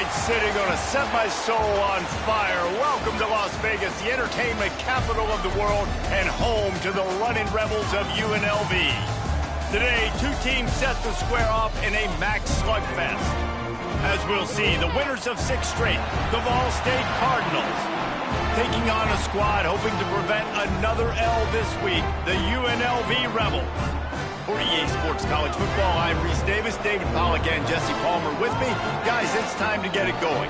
right, sitting on a set my soul on fire. Welcome to Las Vegas, the entertainment capital of the world and home to the running rebels of UNLV. Today, two teams set to square off in a max slugfest. As we'll see, the winners of 6 straight, the Vol State Cardinals, taking on a squad hoping to prevent another L this week, the UNLV Rebels. For EA Sports College Football, I'm Reese Davis, David Pollack, and Jesse Palmer with me. Guys, it's time to get it going.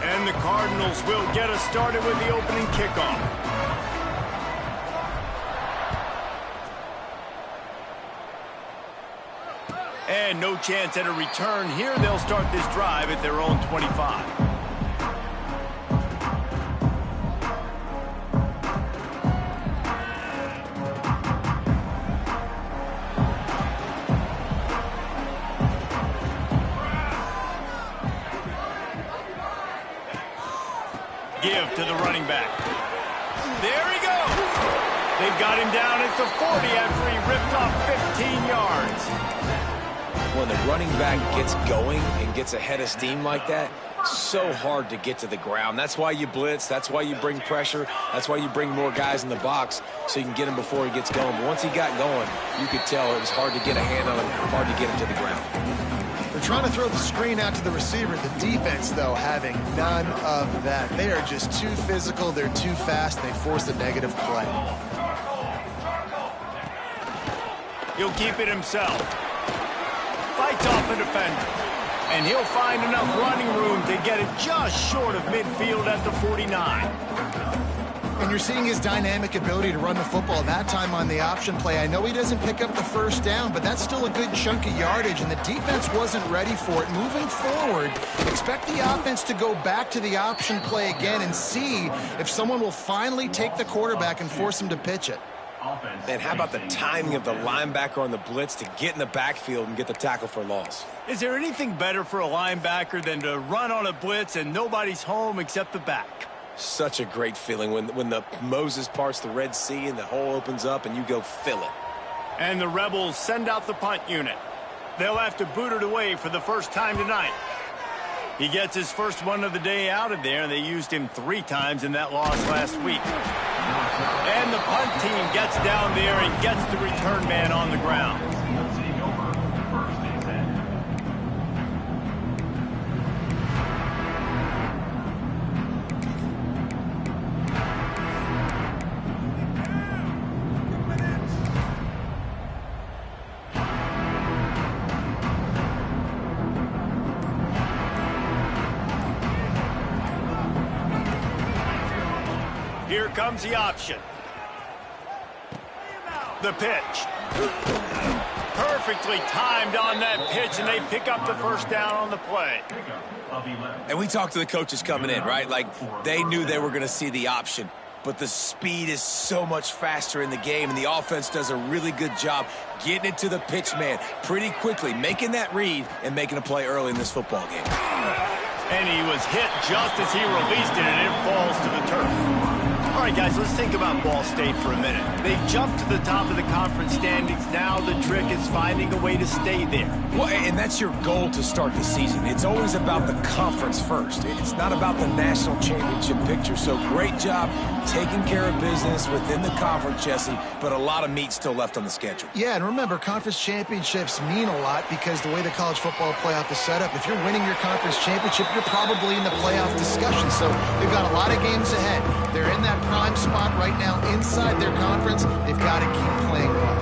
And the Cardinals will get us started with the opening kickoff. And no chance at a return here. They'll start this drive at their own 25. Give to the running back. There he goes. They've got him down at the 40 after he ripped off 15 yards. When the running back gets going and gets ahead of steam like that, so hard to get to the ground. That's why you blitz. That's why you bring pressure. That's why you bring more guys in the box so you can get him before he gets going. But once he got going, you could tell it was hard to get a hand on him, hard to get him to the ground. They're trying to throw the screen out to the receiver. The defense, though, having none of that. They are just too physical. They're too fast. They force a negative play. He'll keep it himself. Fights off the defender. And he'll find enough running room to get it just short of midfield at the 49. And you're seeing his dynamic ability to run the football, that time on the option play. I know he doesn't pick up the first down, but that's still a good chunk of yardage, and the defense wasn't ready for it. Moving forward, expect the offense to go back to the option play again and see if someone will finally take the quarterback and force him to pitch it. And how about the timing of the linebacker on the blitz to get in the backfield and get the tackle for loss? Is there anything better for a linebacker than to run on a blitz and nobody's home except the back? Such a great feeling when the Moses parts the Red Sea and the hole opens up and you go fill it. And the Rebels send out the punt unit. They'll have to boot it away for the first time tonight. He gets his first one of the day out of there, and they used him 3 times in that loss last week. And the punt team gets down there and gets the return man on the ground. Here comes the option. The pitch. Perfectly timed on that pitch, and they pick up the first down on the play. And we talked to the coaches coming in, right? Like, they knew they were going to see the option. But the speed is so much faster in the game, and the offense does a really good job getting it to the pitch man pretty quickly, making that read and making a play early in this football game. And he was hit just as he released it, and it falls to the turf. All right, guys, let's think about Ball State for a minute. They jumped to the top of the conference standings. Now the trick is finding a way to stay there. Well, and that's your goal to start the season. It's always about the conference first. It's not about the national championship picture. So great job taking care of business within the conference, Jesse, but a lot of meat still left on the schedule. Yeah, and remember, conference championships mean a lot because the way the college football playoff is set up, if you're winning your conference championship, you're probably in the playoff discussion. So they've got a lot of games ahead. They're in that prime spot right now inside their conference. They've got to keep playing well.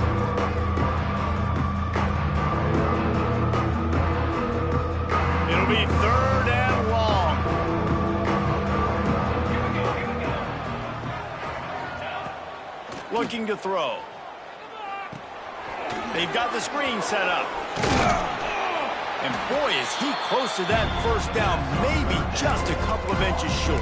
It'll be 3rd and long. Looking to throw. They've got the screen set up. And boy, is he close to that first down, maybe just a couple of inches short.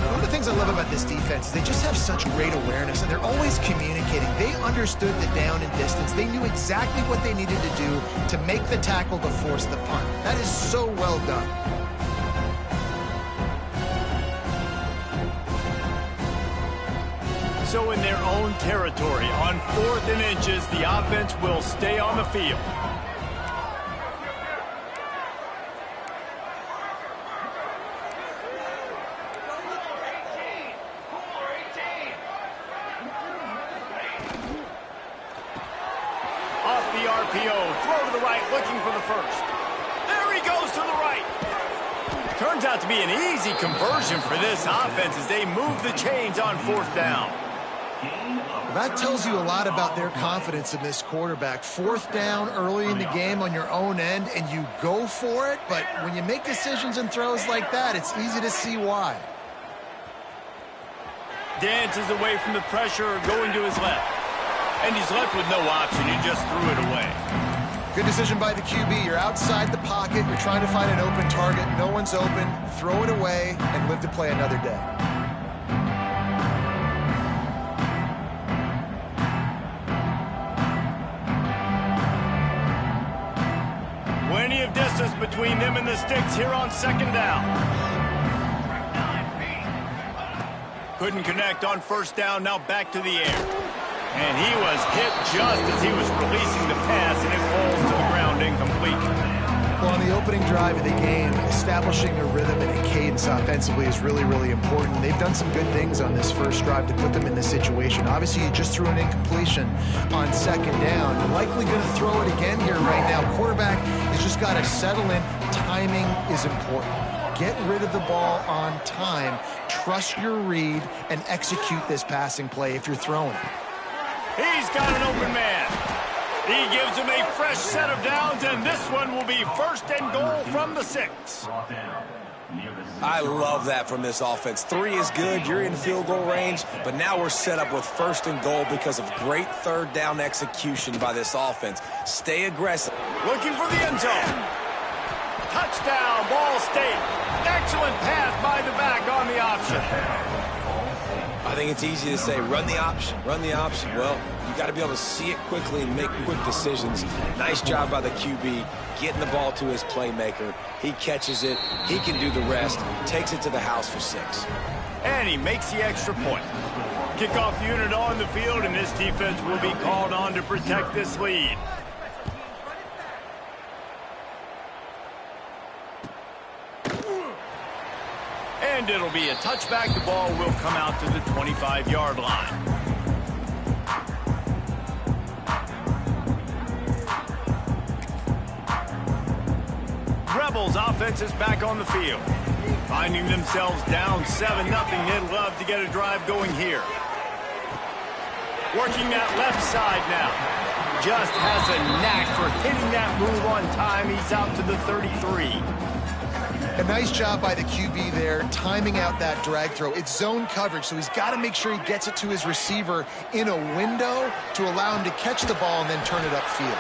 One of the things I love about this defense is they just have such great awareness, and they're always communicating. They understood the down and distance. They knew exactly what they needed to do to make the tackle to force the punt. That is so well done. so in their own territory. On 4th and inches, the offense will stay on the field. Off the RPO, throw to the right, looking for the first. There he goes to the right. Turns out to be an easy conversion for this offense as they move the chains on 4th down. That tells you a lot about their confidence in this quarterback. 4th down early in the game on your own end, and you go for it, but when you make decisions and throws like that, it's easy to see why. Dances away from the pressure, going to his left. And he's left with no option. He just threw it away. Good decision by the QB. You're outside the pocket. You're trying to find an open target. No one's open. Throw it away and live to play another day. Plenty of distance between them and the sticks here on 2nd down. Couldn't connect on 1st down. Now back to the air. And he was hit just as he was releasing the pass, and it falls to the ground incomplete. Well, on the opening drive of the game, establishing a rhythm and a cadence offensively is really, really important. They've done some good things on this first drive to put them in this situation. Obviously, you just threw an incompletion on 2nd down. You're likely going to throw it again here right now. Quarterback has just got to settle in. Timing is important. Get rid of the ball on time. Trust your read and execute this passing play if you're throwing it. He's got an open man. He gives him a fresh set of downs, and this one will be 1st and goal from the 6. I love that from this offense. 3 is good. You're in field goal range, but now we're set up with 1st and goal because of great 3rd down execution by this offense. Stay aggressive. Looking for the end zone. Touchdown, Ball State. Excellent pass by the back on the option. I think it's easy to say, run the option, run the option. Well, you got to be able to see it quickly and make quick decisions. Nice job by the QB, getting the ball to his playmaker. He catches it. He can do the rest. Takes it to the house for 6. And he makes the extra point. Kickoff unit on the field, and this defense will be called on to protect this lead. And it'll be a touchback. The ball will come out to the 25-yard line. Rebels offense is back on the field. Finding themselves down 7-0. They'd love to get a drive going here. Working that left side now. Just has a knack for hitting that move on time. He's out to the 33. A nice job by the QB there, timing out that drag throw. It's zone coverage, so he's got to make sure he gets it to his receiver in a window to allow him to catch the ball and then turn it upfield.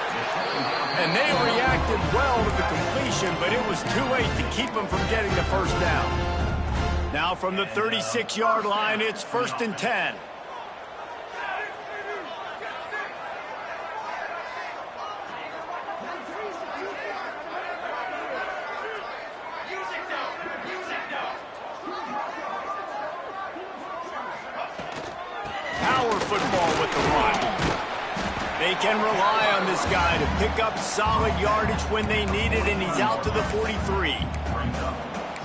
And they reacted well to the completion, but it was too late to keep him from getting the 1st down. Now from the 36-yard line, it's 1st and 10. Football with the run. They can rely on this guy to pick up solid yardage when they need it, and he's out to the 43.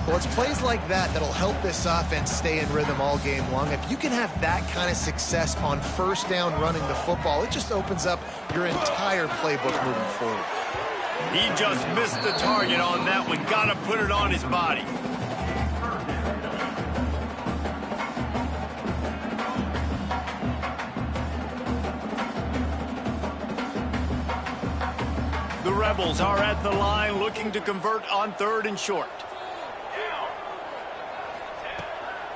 Well, it's plays like that that'll help this offense stay in rhythm all game long. If you can have that kind of success on 1st down running the football, it just opens up your entire playbook moving forward. He just missed the target on that one. Got to put it on his body. The Rebels are at the line looking to convert on 3rd and short.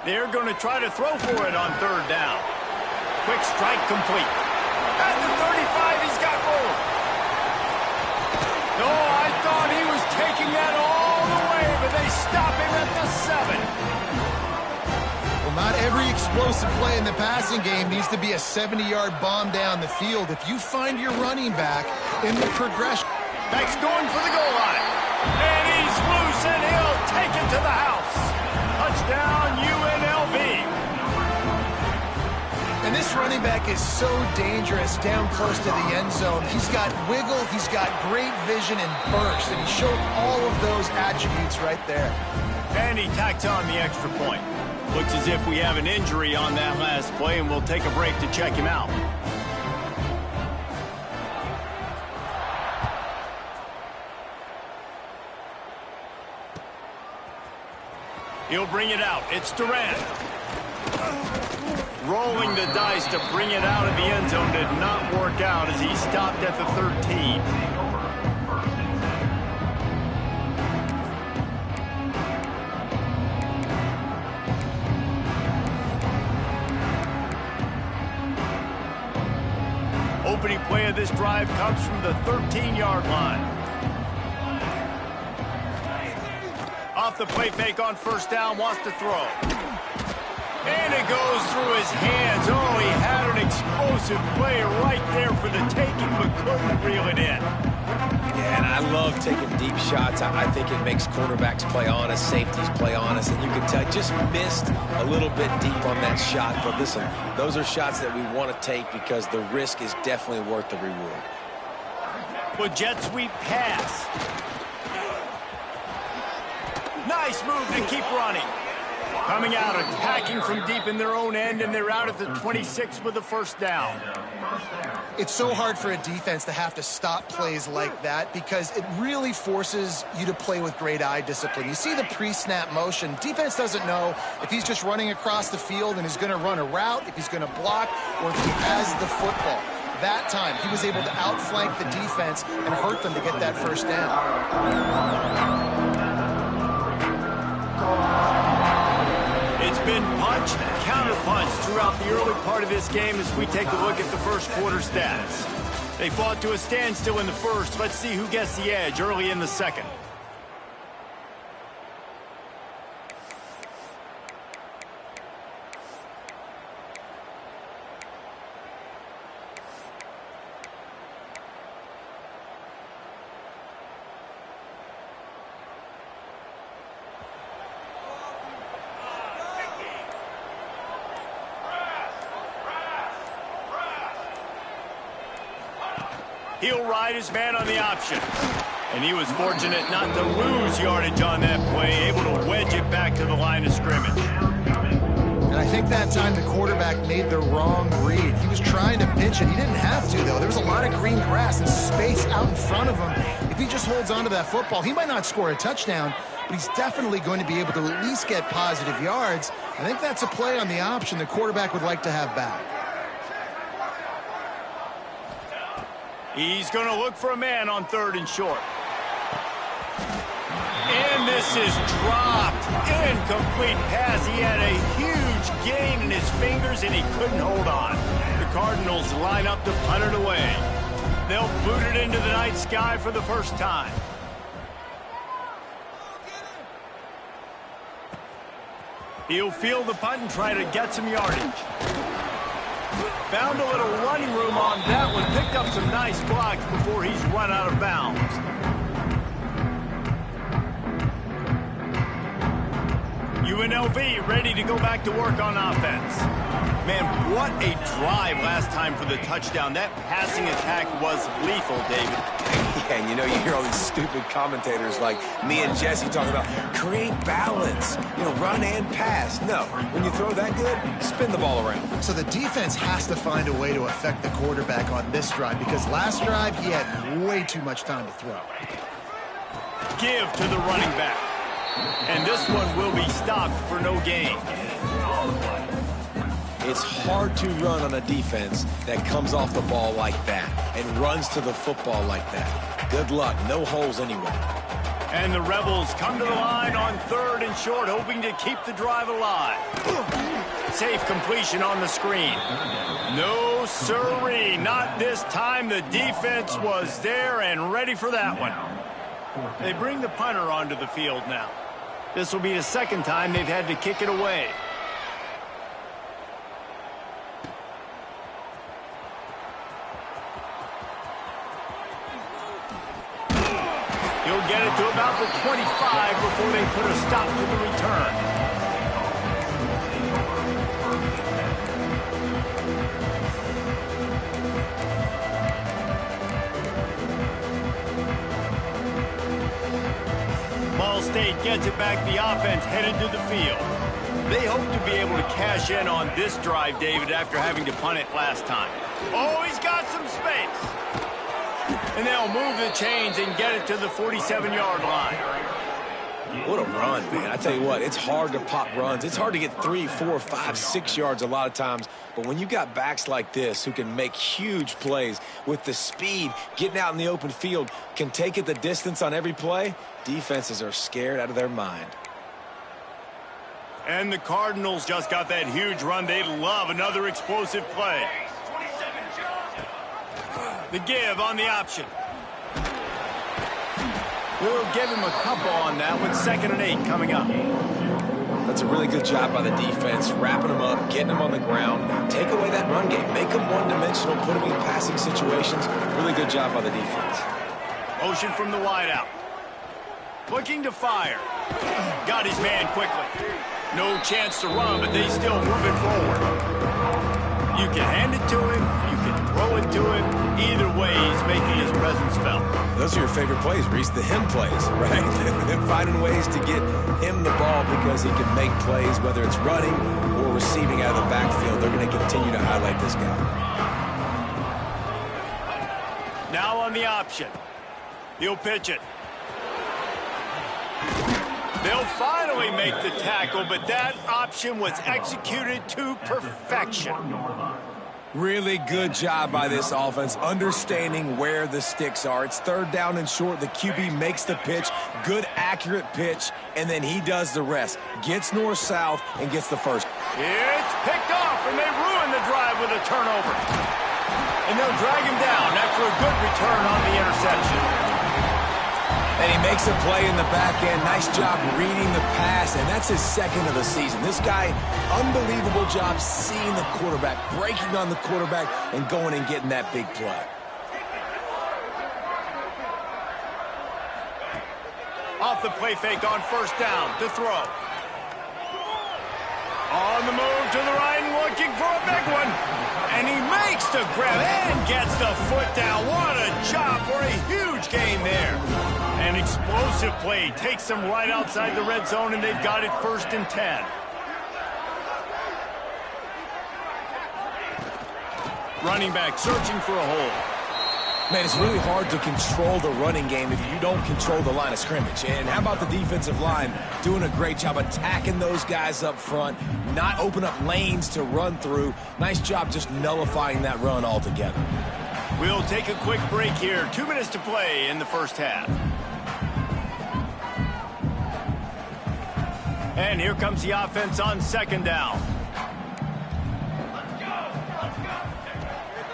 They're going to try to throw for it on 3rd down. Quick strike complete. At the 35, he's got room. No, I thought he was taking that all the way, but they stop him at the 7. Well, not every explosive play in the passing game needs to be a 70-yard bomb down the field. If you find your running back in the progression. Back's going for the goal line. And he's loose, and he'll take it to the house. Touchdown, UNLV. And this running back is so dangerous down close to the end zone. He's got wiggle, he's got great vision and burst, and he showed all of those attributes right there. And he tacks on the extra point. Looks as if we have an injury on that last play, and we'll take a break to check him out. He'll bring it out. It's Durant. Rolling the dice to bring it out of the end zone did not work out as he stopped at the 13. Opening play of this drive comes from the 13-yard line. Off the play fake on first down, wants to throw. And it goes through his hands. Oh, he had an explosive play right there for the taking, but couldn't reel it in. Yeah, and I love taking deep shots. I think it makes cornerbacks play honest, safeties play honest, and you can tell just missed a little bit deep on that shot. But listen, those are shots that we want to take because the risk is definitely worth the reward. Well, jet sweep pass. Nice move to keep running. Coming out, attacking from deep in their own end, and they're out at the 26 with the first down. It's so hard for a defense to have to stop plays like that because it really forces you to play with great eye discipline. You see the pre-snap motion. Defense doesn't know if he's just running across the field and he's going to run a route, if he's going to block, or if he has the football. That time, he was able to outflank the defense and hurt them to get that first down. It's been punch, counter-punch throughout the early part of this game as we take a look at the first quarter stats. They fought to a standstill in the first. Let's see who gets the edge early in the second. He'll ride his man on the option. And he was fortunate not to lose yardage on that play, able to wedge it back to the line of scrimmage. And I think that time the quarterback made the wrong read. He was trying to pitch it. He didn't have to, though. There was a lot of green grass and space out in front of him. If he just holds on to that football, he might not score a touchdown, but he's definitely going to be able to at least get positive yards. I think that's a play on the option the quarterback would like to have back. He's going to look for a man on third and short. And this is dropped. Incomplete pass. He had a huge gain in his fingers, and he couldn't hold on. The Cardinals line up to punt it away. They'll boot it into the night sky for the first time. He'll field the punt and try to get some yardage. Found a little running room on that one. Picked up some nice blocks before he's run out of bounds. UNLV ready to go back to work on offense. Man, what a drive last time for the touchdown. That passing attack was lethal, David. Yeah, and you know, you hear all these stupid commentators like me and Jesse talking about create balance, run and pass. No, when you throw that good, spin the ball around. So the defense has to find a way to affect the quarterback on this drive because last drive he had way too much time to throw. Give to the running back. And this one will be stopped for no gain. It's hard to run on a defense that comes off the ball like that and runs to the football like that. Good luck. No holes anyway. And the Rebels come to the line on third and short, hoping to keep the drive alive. Safe completion on the screen. No siree. Not this time. The defense was there and ready for that one. They bring the punter onto the field now. This will be the second time they've had to kick it away. He'll get it to about the 25 before they put a stop to the return. State gets it back. The offense headed to the field. They hope to be able to cash in on this drive, David, after having to punt it last time. Oh, he's got some space. And they'll move the chains and get it to the 47-yard line. What a run, man. I tell you what, it's hard to pop runs. It's hard to get 3, 4, 5, 6 yards a lot of times. But when you got backs like this who can make huge plays with the speed, getting out in the open field, can take it the distance on every play, defenses are scared out of their mind. And the Cardinals just got that huge run. They love another explosive play. The give on the option. We'll give him a couple on that with 2nd and 8 coming up. That's a really good job by the defense, wrapping them up, getting them on the ground. Take away that run game. Make them one-dimensional, put them in passing situations. Really good job by the defense. Motion from the wideout. Looking to fire. Got his man quickly. No chance to run, but they still move it forward. You can hand it to him. You can throw it to him. Either way, he's making his presence felt. Those are your favorite plays, Reese, the him plays, right? Finding ways to get him the ball because he can make plays, whether it's running or receiving out of the backfield. They're going to continue to highlight this guy. Now on the option. He'll pitch it. They'll finally make the tackle, but that option was executed to perfection. Really good job by this offense, understanding where the sticks are. It's 3rd down and short. The QB makes the pitch, good, accurate pitch, and then he does the rest. Gets north-south and gets the first. It's picked off, and they ruin the drive with a turnover. And they'll drag him down after a good return on the interception. And he makes a play in the back end. Nice job reading the pass, and that's his 2nd of the season. This guy, unbelievable job seeing the quarterback, breaking on the quarterback, and going and getting that big play. Off the play fake on 1st down to throw. On the move to the right and looking for a big one. And he makes the grab and gets the foot down. What a job for a huge gain there. An explosive play takes them right outside the red zone, and they've got it 1st and 10. Running back searching for a hole. Man, it's really hard to control the running game if you don't control the line of scrimmage. And how about the defensive line doing a great job attacking those guys up front, not open up lanes to run through. Nice job just nullifying that run altogether. We'll take a quick break here. 2 minutes to play in the 1st half. And here comes the offense on 2nd down.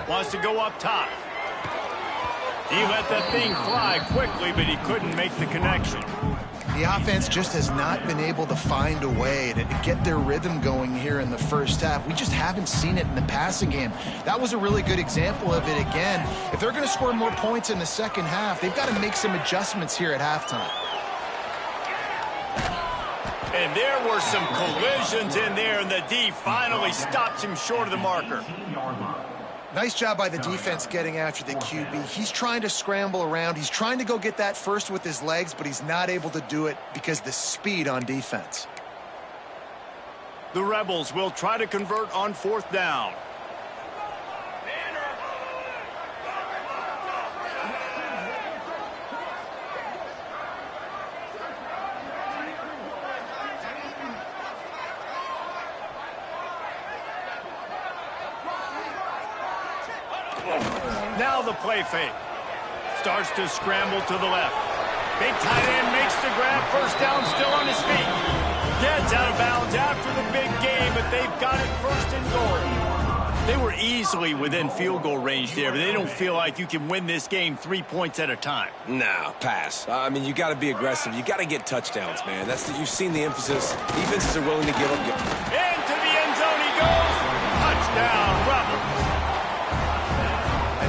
Wants to go up top. He let that thing fly quickly, but he couldn't make the connection. The offense just has not been able to find a way to get their rhythm going here in the 1st half. We just haven't seen it in the passing game. That was a really good example of it again. If they're going to score more points in the 2nd half, they've got to make some adjustments here at halftime. And there were some collisions in there, and the D finally stops him short of the marker. Nice job by the defense getting after the QB. He's trying to scramble around. He's trying to go get that first with his legs, but he's not able to do it because of the speed on defense. The Rebels will try to convert on 4th down. Now the play fake. Starts to scramble to the left. Big tight end makes the grab. 1st down, still on his feet. Gets out of bounds after the big game, but they've got it 1st and goal. They were easily within field goal range there, but they don't feel like you can win this game 3 points at a time. No, pass. I mean, you got to be aggressive. You got to get touchdowns, man. You've seen the emphasis. Defenses are willing to give up. Into the end zone he goes. Touchdown, Rebels.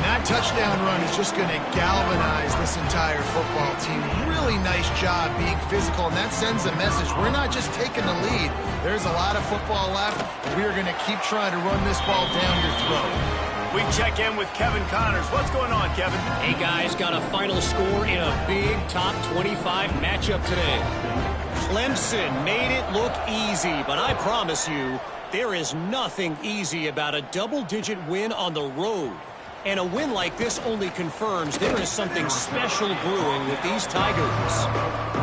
That touchdown run is just going to galvanize this entire football team. Really nice job being physical, and that sends a message. We're not just taking the lead. There's a lot of football left, and we are going to keep trying to run this ball down your throat. We check in with Kevin Connors. What's going on, Kevin? Hey, guys, got a final score in a big top 25 matchup today. Clemson made it look easy, but I promise you, there is nothing easy about a double-digit win on the road. And a win like this only confirms there is something special brewing with these Tigers.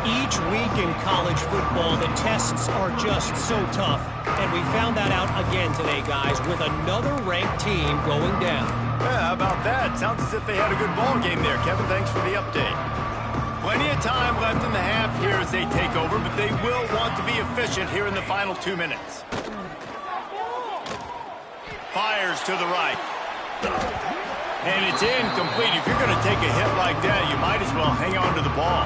Each week in college football, the tests are just so tough. And we found that out again today, guys, with another ranked team going down. Yeah, how about that? Sounds as if they had a good ball game there, Kevin. Thanks for the update. Plenty of time left in the half here as they take over, but they will want to be efficient here in the final 2 minutes. Fires to the right. And it's incomplete. If you're going to take a hit like that, you might as well hang on to the ball.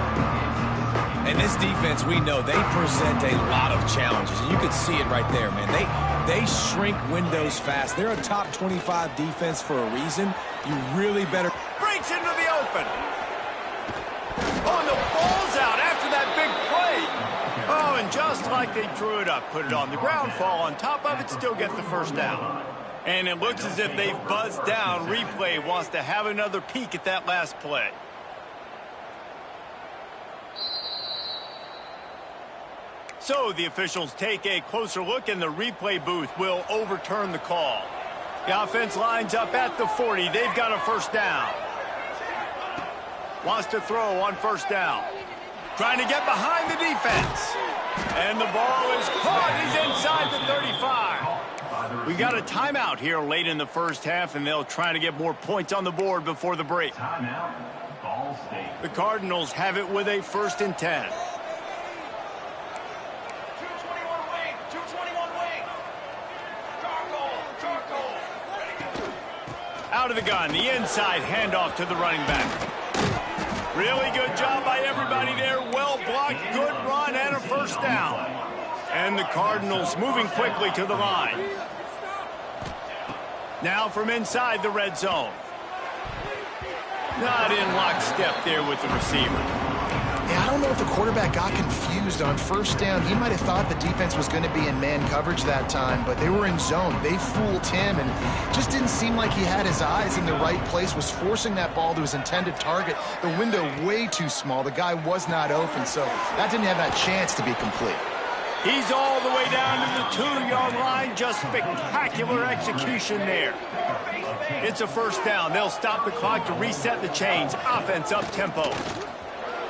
And this defense, we know, they present a lot of challenges. And you can see it right there, man. They shrink windows fast. They're a top 25 defense for a reason. You really better... Breaks into the open. Oh, and the ball's out after that big play. Oh, and just like they drew it up, put it on the ground, fall on top of it, still get the first down. And it looks as if they've buzzed down. Replay wants to have another peek at that last play. So the officials take a closer look, and the replay booth will overturn the call. The offense lines up at the 40. They've got a first down. Wants to throw on first down. Trying to get behind the defense. And the ball is caught. He's inside the 35. We got a timeout here late in the first half, and they'll try to get more points on the board before the break. The Cardinals have it with a 1st and 10. 221 wing, 221 wing. Charcoal. Out of the gun, the inside handoff to the running back. Really good job by everybody there. Well blocked, good run, and a first down. And the Cardinals moving quickly to the line. Now from inside the red zone. Not in lockstep there with the receiver. Yeah, I don't know if the quarterback got confused on first down. He might have thought the defense was going to be in man coverage that time, but they were in zone. They fooled him, and just didn't seem like he had his eyes in the right place, was forcing that ball to his intended target. The window way too small. The guy was not open, so that didn't have that chance to be complete. He's all the way down to the 2-yard line. Just spectacular execution there. It's a first down. They'll stop the clock to reset the chains. Offense up tempo.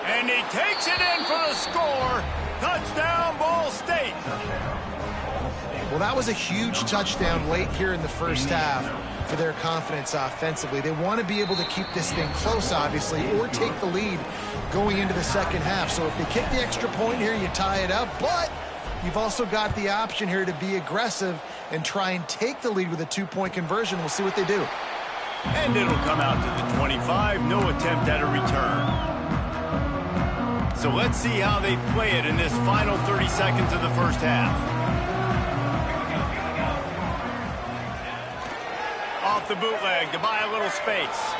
And he takes it in for the score. Touchdown, Ball State. Well, that was a huge touchdown late here in the first half for their confidence offensively. They want to be able to keep this thing close, obviously, or take the lead going into the second half. So if they kick the extra point here, you tie it up. But you've also got the option here to be aggressive and try and take the lead with a 2-point conversion. We'll see what they do. And it'll come out to the 25. No attempt at a return. So let's see how they play it in this final 30 seconds of the first half. Off the bootleg to buy a little space.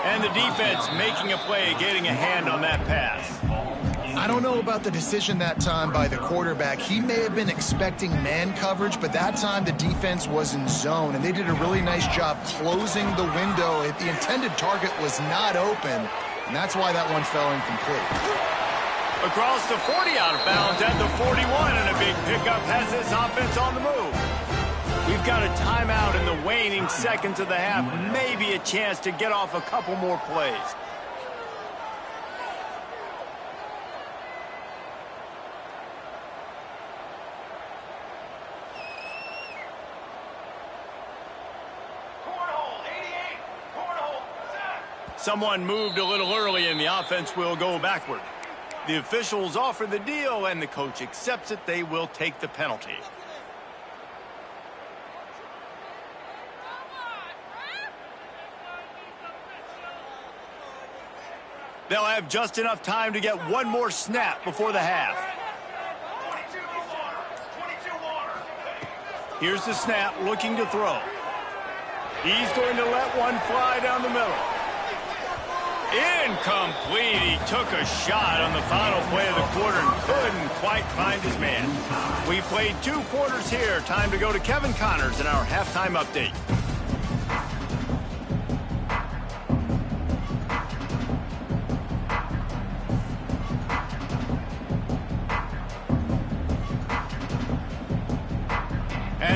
And the defense making a play, getting a hand on that pass. I don't know about the decision that time by the quarterback. He may have been expecting man coverage, but that time the defense was in zone, and they did a really nice job closing the window. The intended target was not open, and that's why that one fell incomplete. Across the 40, out of bounds at the 41, and a big pickup has this offense on the move. We've got a timeout in the waning seconds of the half. Maybe a chance to get off a couple more plays. Someone moved a little early, and the offense will go backward. The officials offer the deal, and the coach accepts it. They will take the penalty. They'll have just enough time to get one more snap before the half. 22 Here's the snap, looking to throw. He's going to let one fly down the middle. Incomplete. He took a shot on the final play of the quarter and couldn't quite find his man. We played 2 quarters here. Time to go to Kevin Connors in our halftime update.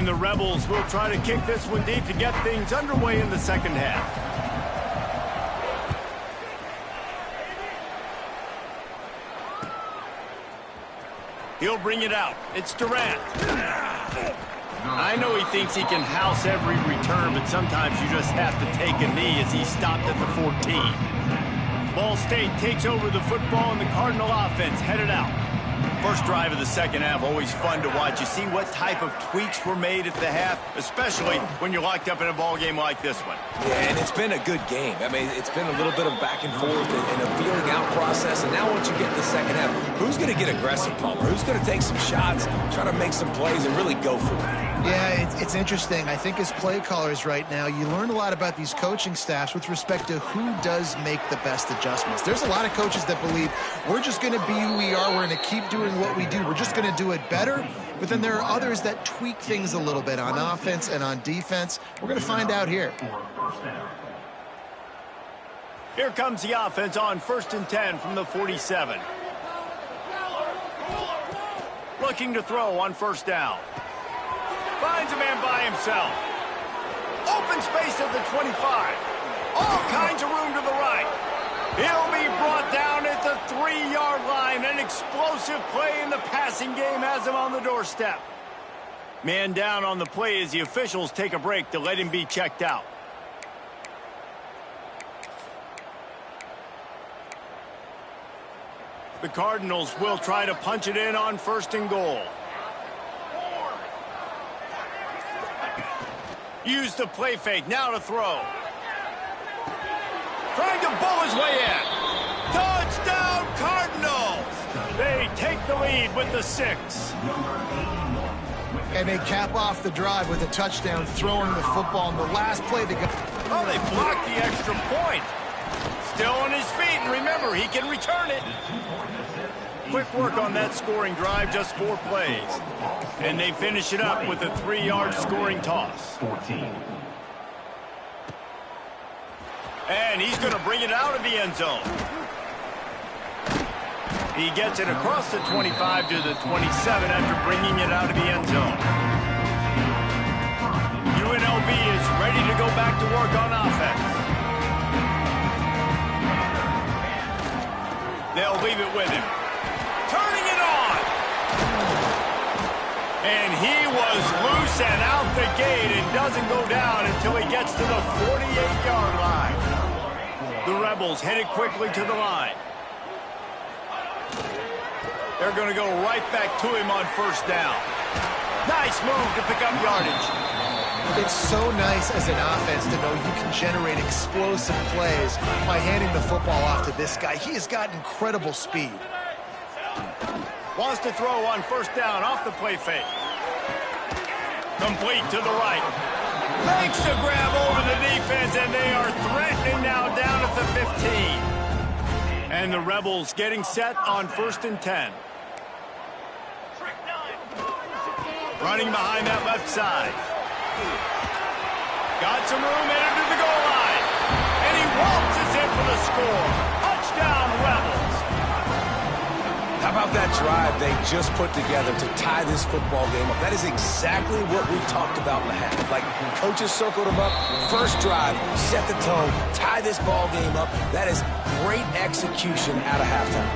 And the Rebels will try to kick this one deep to get things underway in the second half. He'll bring it out. It's Durant. I know he thinks he can house every return, but sometimes you just have to take a knee as he stopped at the 14. Ball State takes over the football and the Cardinal offense headed out. First drive of the second half, always fun to watch. You see what type of tweaks were made at the half, especially when you're locked up in a ball game like this one. Yeah, and it's been a good game. I mean, it's been a little bit of back and forth and a feeling out process. And now once you get to the second half, who's going to get aggressive, Palmer? Who's going to take some shots, try to make some plays, and really go for it? Yeah, it's interesting. I think as play callers right now, you learn a lot about these coaching staffs with respect to who does make the best adjustments. There's a lot of coaches that believe we're just going to be who we are. We're going to keep doing what we do. We're just going to do it better. But then there are others that tweak things a little bit on offense and on defense. We're going to find out here. Here comes the offense on 1st and 10 from the 47. Looking to throw on 1st down. Finds a man by himself. Open space at the 25. All kinds of room to the right. He'll be brought down at the 3-yard line. An explosive play in the passing game has him on the doorstep. Man down on the play as the officials take a break to let him be checked out. The Cardinals will try to punch it in on 1st and goal. Use the play fake, now to throw. Trying to bull his way in. Touchdown, Cardinals! They take the lead with the 6. And they cap off the drive with a touchdown, throwing the football in the last play. They blocked the extra point. Still on his feet, and remember, he can return it. Quick work on that scoring drive, just 4 plays. And they finish it up with a 3-yard scoring toss. 14. And he's going to bring it out of the end zone. He gets it across the 25 to the 27 after bringing it out of the end zone. UNLV is ready to go back to work on offense. They'll leave it with him. Turning it on. And he was loose and out the gate and doesn't go down until he gets to the 48-yard line. The Rebels headed quickly to the line. They're going to go right back to him on 1st down. Nice move to pick up yardage. It's so nice as an offense to know you can generate explosive plays by handing the football off to this guy. He has got incredible speed. Wants to throw on 1st down off the play fake. Complete to the right. Makes the grab over the defense, and they are threatening now down at the 15. And the Rebels getting set on 1st and 10. Running behind that left side. Got some room, headed to the goal line. And he waltzes in for the score. Touchdown, Rebels. How about that drive they just put together to tie this football game up? That is exactly what we talked about in the half. Like, coaches circled them up. First drive, set the tone, tie this ball game up. That is great execution out of halftime.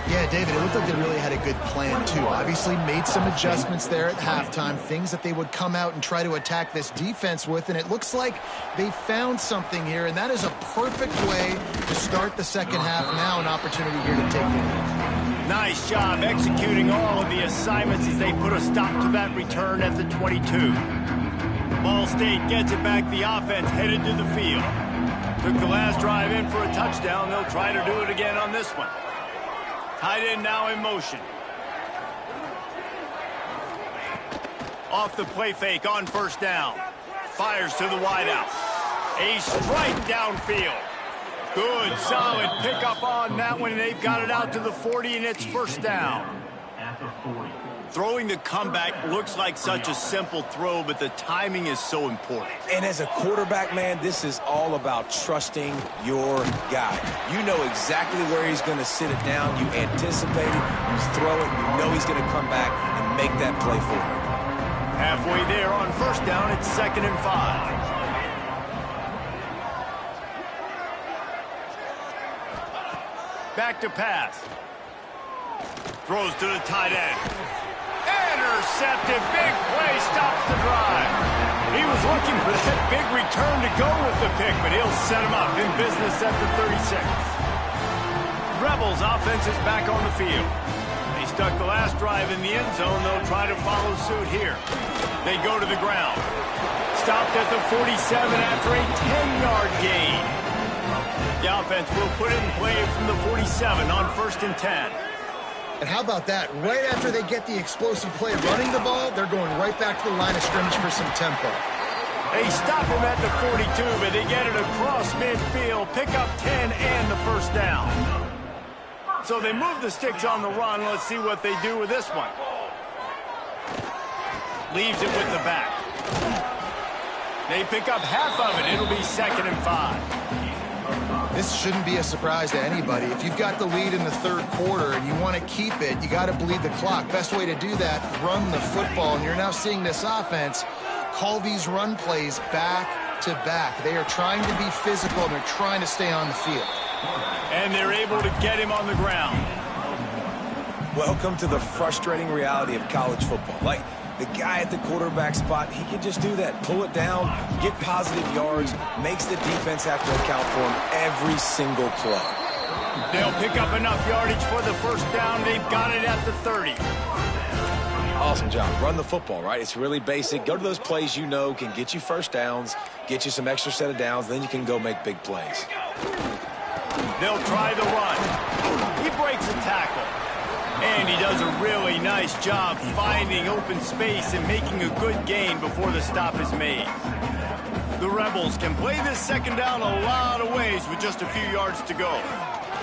Yeah, David, it looked like they really had a good plan, too. Obviously made some adjustments there at halftime, things that they would come out and try to attack this defense with, and it looks like they found something here, and that is a perfect way to start the second half. Now an opportunity here to take the lead. Nice job executing all of the assignments as they put a stop to that return at the 22. Ball State gets it back. The offense headed to the field. Took the last drive in for a touchdown. They'll try to do it again on this one. Tight end now in motion. Off the play fake on 1st down. Fires to the wideout. A strike downfield. Good, solid pickup on that one. They've got it out to the 40, and it's 1st down. Throwing the comeback looks like such a simple throw, but the timing is so important. And as a quarterback, man, this is all about trusting your guy. You know exactly where he's going to sit it down. You anticipate it. You throw it. You know he's going to come back and make that play for you. Halfway there on first down, it's 2nd and 5. Back to pass. Throws to the tight end. Intercepted. Big play stops the drive. He was looking for that big return to go with the pick, but he'll set him up in business at the 36. Rebels offense is back on the field. They stuck the last drive in the end zone. They'll try to follow suit here. They go to the ground. Stopped at the 47 after a 10-yard gain. The offense will put it in play from the 47 on 1st and 10. And how about that? Right after they get the explosive play running the ball, they're going right back to the line of scrimmage for some tempo. They stop him at the 42, but they get it across midfield, pick up 10 and the first down. So they move the sticks on the run. Let's see what they do with this one. Leaves it with the back. They pick up half of it. It'll be 2nd and 5. This shouldn't be a surprise to anybody. If you've got the lead in the 3rd quarter and you want to keep it, you got to bleed the clock. Best way to do that, run the football. And you're now seeing this offense call these run plays back to back. They are trying to be physical, and they're trying to stay on the field. And they're able to get him on the ground. Welcome to the frustrating reality of college football. Like, the guy at the quarterback spot, he can just do that. Pull it down, get positive yards, makes the defense have to account for him every single play. They'll pick up enough yardage for the first down. They've got it at the 30. Awesome job. Run the football, right? It's really basic. Go to those plays you know can get you first downs, get you some extra set of downs, then you can go make big plays. They'll try the run. He breaks a tackle. And he does a really nice job finding open space and making a good gain before the stop is made. The Rebels can play this 2nd down a lot of ways with just a few yards to go.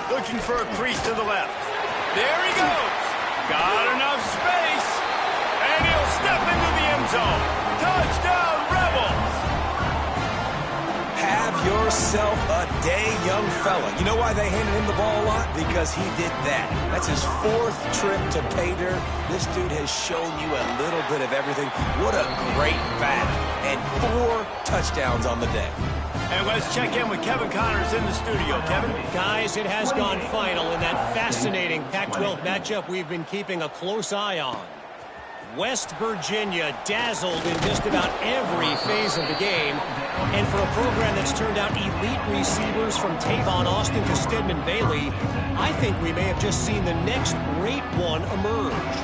Looking for a crease to the left. There he goes. Got enough space. And he'll step into the end zone. Touchdown, Rebels. Have yourself a day, young fella. You know why they handed him the ball a lot? Because he did that. That's his 4th trip to pay dirt. This dude has shown you a little bit of everything. What a great back. And 4 touchdowns on the day. And let's check in with Kevin Connors in the studio. Kevin? Guys, it has gone final in that fascinating Pac-12 matchup we've been keeping a close eye on. West Virginia dazzled in just about every phase of the game. And for a program that's turned out elite receivers from Tavon Austin to Stedman Bailey, I think we may have just seen the next great one emerge.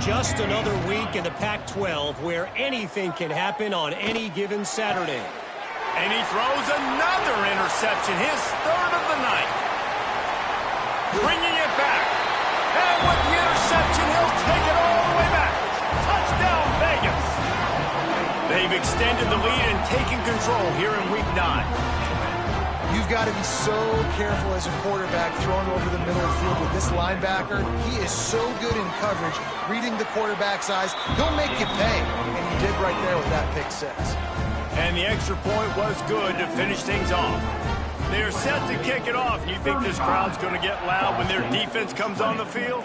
Just another week in the Pac-12 where anything can happen on any given Saturday. And he throws another interception, his 3rd of the night. Bringing it back. And with the interception, he'll take it all the way back. Touchdown, Vegas. They've extended the lead and taken control here in Week 9. You've got to be so careful as a quarterback throwing over the middle of the field with this linebacker. He is so good in coverage, reading the quarterback's eyes. He'll make you pay, and he did right there with that pick 6. And the extra point was good to finish things off. They're set to kick it off. You think this crowd's going to get loud when their defense comes on the field?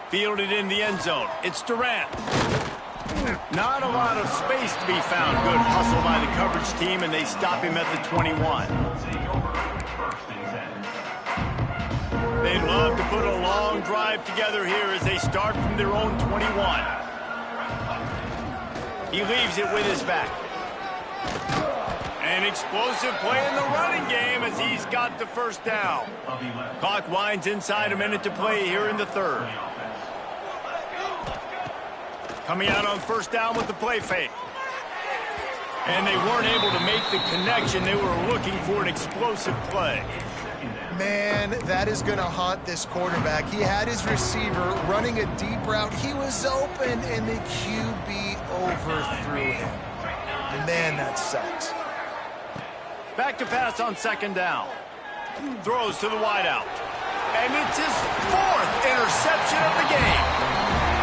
Fielded in the end zone. It's Durant. Not a lot of space to be found. Good hustle by the coverage team, and they stop him at the 21. They'd love to put a long drive together here as they start from their own 21. He leaves it with his back. An explosive play in the running game as he's got the first down. Clock winds inside a minute to play here in the 3rd. Coming out on first down with the play fake. And they weren't able to make the connection. They were looking for an explosive play. Man, that is going to haunt this quarterback. He had his receiver running a deep route. He was open, and the QB overthrew him. Man, that sucks. Back to pass on 2nd down. Throws to the wideout. And it's his 4th interception of the game.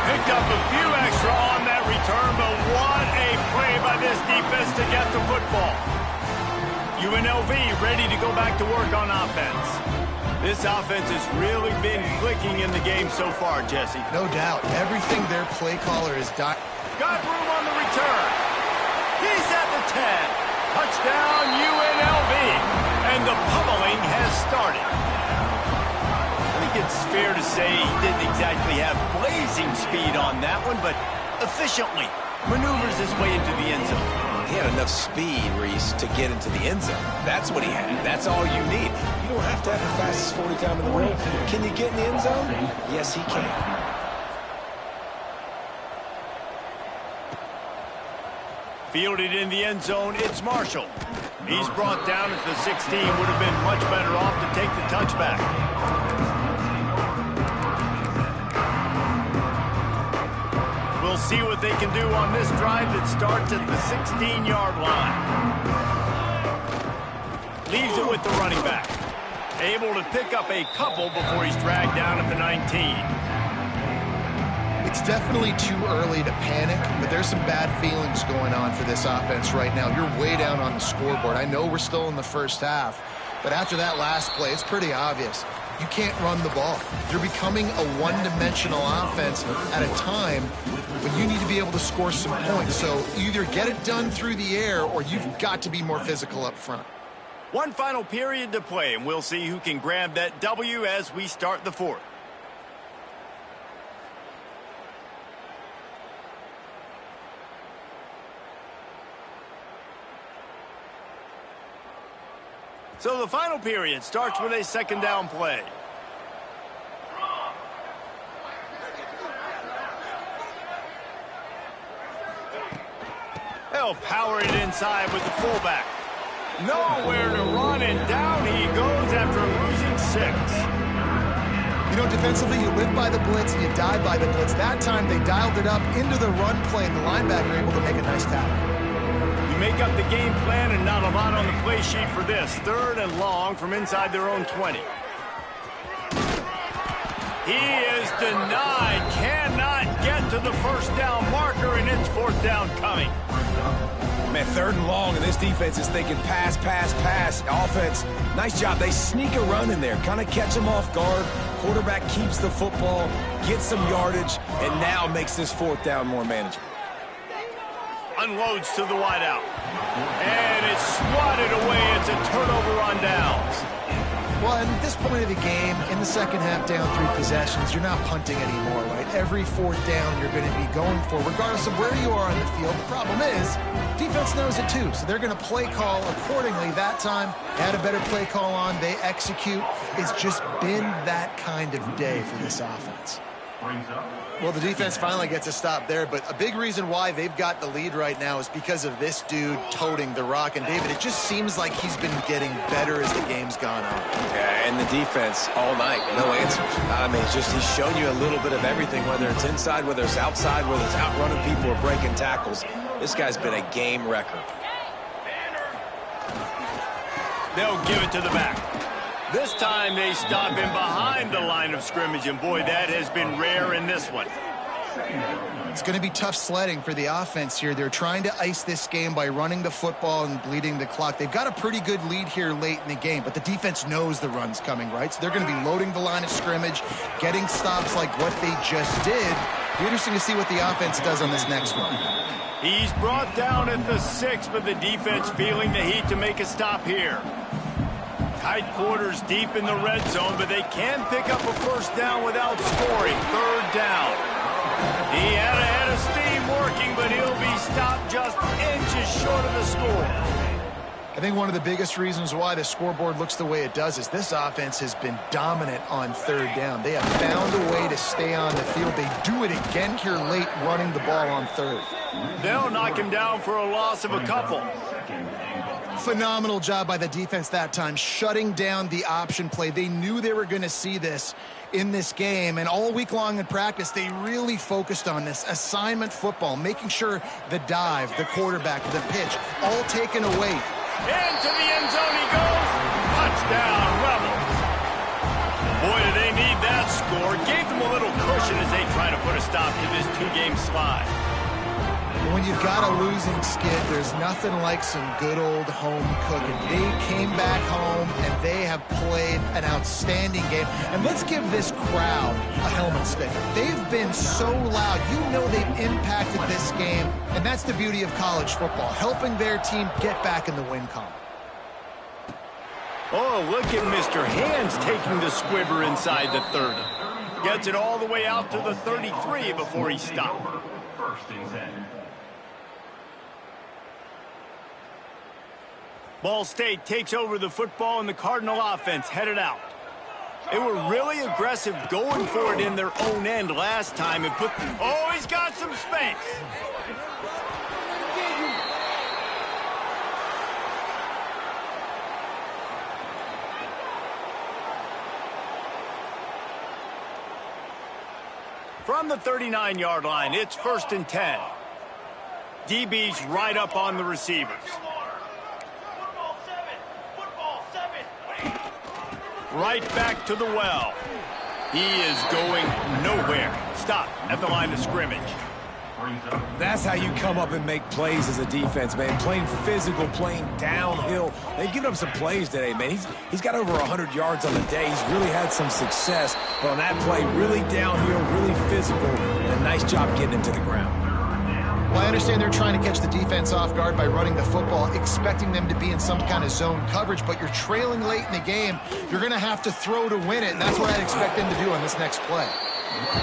Picked up a few extra on that return, but what a play by this defense to get the football. UNLV ready to go back to work on offense. This offense has really been clicking in the game so far, Jesse. No doubt. Everything their play caller has done. Got room on the return. He's at the 10. Touchdown, UNLV. And the pummeling has started. I think it's fair to say he didn't exactly have blazing speed on that one, but efficiently maneuvers his way into the end zone. He had enough speed, Reese, to get into the end zone. That's what he had. That's all you need. You don't have to have the fastest 40 time in the world. Can you get in the end zone? Yes, he can. Fielded in the end zone, it's Marshall. He's brought down at the 16. Would have been much better off to take the touchback. We'll see what they can do on this drive that starts at the 16-yard line. Leaves it with the running back. Able to pick up a couple before he's dragged down at the 19. It's definitely too early to panic, but there's some bad feelings going on for this offense right now. You're way down on the scoreboard. I know we're still in the first half, but after that last play, it's pretty obvious. You can't run the ball. You're becoming a one-dimensional offense at a time when you need to be able to score some points. So either get it done through the air or you've got to be more physical up front. One final period to play, and we'll see who can grab that W as we start the fourth. So the final period starts with a second down play. They'll power it inside with the fullback. Nowhere to run, and down he goes after losing 6. You know, defensively, you live by the blitz and you die by the blitz. That time they dialed it up into the run play, and the linebacker able to make a nice tackle. Make up the game plan and not a lot on the play sheet for this. 3rd and long from inside their own 20. He is denied. Cannot get to the first down marker, and it's 4th down coming. Man, 3rd and long, and this defense is thinking pass, pass, pass. Offense, nice job. They sneak a run in there, kind of catch them off guard. Quarterback keeps the football, gets some yardage, and now makes this 4th down more manageable. Unloads to the wideout. And it's swatted away. It's a turnover on downs. Well, at this point of the game, in the second half, down 3 possessions, you're not punting anymore, right? Every 4th down you're going to be going for, regardless of where you are on the field. The problem is, defense knows it too, so they're going to play call accordingly. That time, they had a better play call on. They execute. It's just been that kind of day for this offense. Well, the defense finally gets a stop there, but a big reason why they've got the lead right now is because of this dude toting the rock. And, David, it just seems like he's been getting better as the game's gone on. Yeah, and the defense all night, no answers. I mean, he's shown you a little bit of everything, whether it's inside, whether it's outside, whether it's outrunning people or breaking tackles. This guy's been a game wrecker. They'll give it to the back. This time they stop him behind the line of scrimmage, and boy, that has been rare in this one. It's going to be tough sledding for the offense here. They're trying to ice this game by running the football and bleeding the clock. They've got a pretty good lead here late in the game, but the defense knows the run's coming, right? So they're going to be loading the line of scrimmage, getting stops like what they just did. It'll be interesting to see what the offense does on this next one. He's brought down at the 6, but the defense feeling the heat to make a stop here. Tight quarters deep in the red zone, but they can pick up a first down without scoring. 3rd down. He had a head of steam working, but he'll be stopped just inches short of the score. I think one of the biggest reasons why the scoreboard looks the way it does is this offense has been dominant on 3rd down. They have found a way to stay on the field. They do it again here late, running the ball on 3rd. They'll knock him down for a loss of a couple. Phenomenal job by the defense that time, shutting down the option play. They knew they were going to see this in this game, and all week long in practice, they really focused on this assignment football, making sure the dive, the quarterback, the pitch, all taken away. Into the end zone he goes. Touchdown, Rebels. Boy, do they need that score. Gave them a little cushion as they try to put a stop to this 2-game slide. When you've got a losing skid, there's nothing like some good old home cooking. They came back home, and they have played an outstanding game. And let's give this crowd a helmet stick. They've been so loud. You know they've impacted this game, and that's the beauty of college football, helping their team get back in the win column. Oh, look at Mr. Hands taking the squibber inside the 30. Gets it all the way out to the 33 before he stopped. Ball State takes over the football, and the Cardinal offense headed out. They were really aggressive going for it in their own end last time and put... Oh, he's got some space. From the 39-yard line, it's 1st and 10. DB's right up on the receivers. Right back to the well. He is going nowhere. Stop at the line of scrimmage. That's how you come up and make plays as a defense, man. Playing physical, playing downhill. They've given up some plays today, man. He's got over 100 yards on the day. He's really had some success. But on that play, really downhill, really physical, and a nice job getting him to the ground. Well, I understand they're trying to catch the defense off guard by running the football, expecting them to be in some kind of zone coverage, but you're trailing late in the game. You're going to have to throw to win it, and that's what I'd expect them to do on this next play.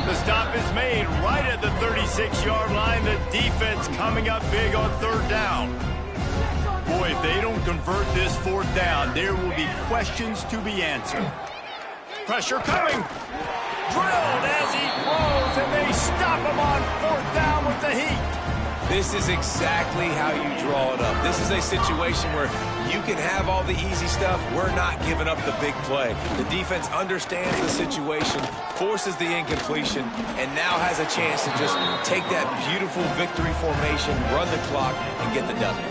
The stop is made right at the 36-yard line. The defense coming up big on 3rd down. Boy, if they don't convert this 4th down, there will be questions to be answered. Pressure coming. Drilled as he throws, and they stop him on 4th down with the heat. This is exactly how you draw it up. This is a situation where you can have all the easy stuff. We're not giving up the big play. The defense understands the situation, forces the incompletion, and now has a chance to just take that beautiful victory formation, run the clock, and get the W.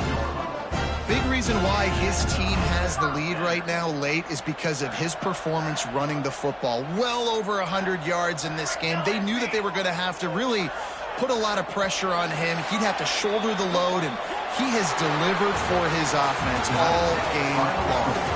Big reason why his team has the lead right now late is because of his performance running the football. Well over 100 yards in this game. They knew that they were going to have to really put a lot of pressure on him. He'd have to shoulder the load, and he has delivered for his offense all game long.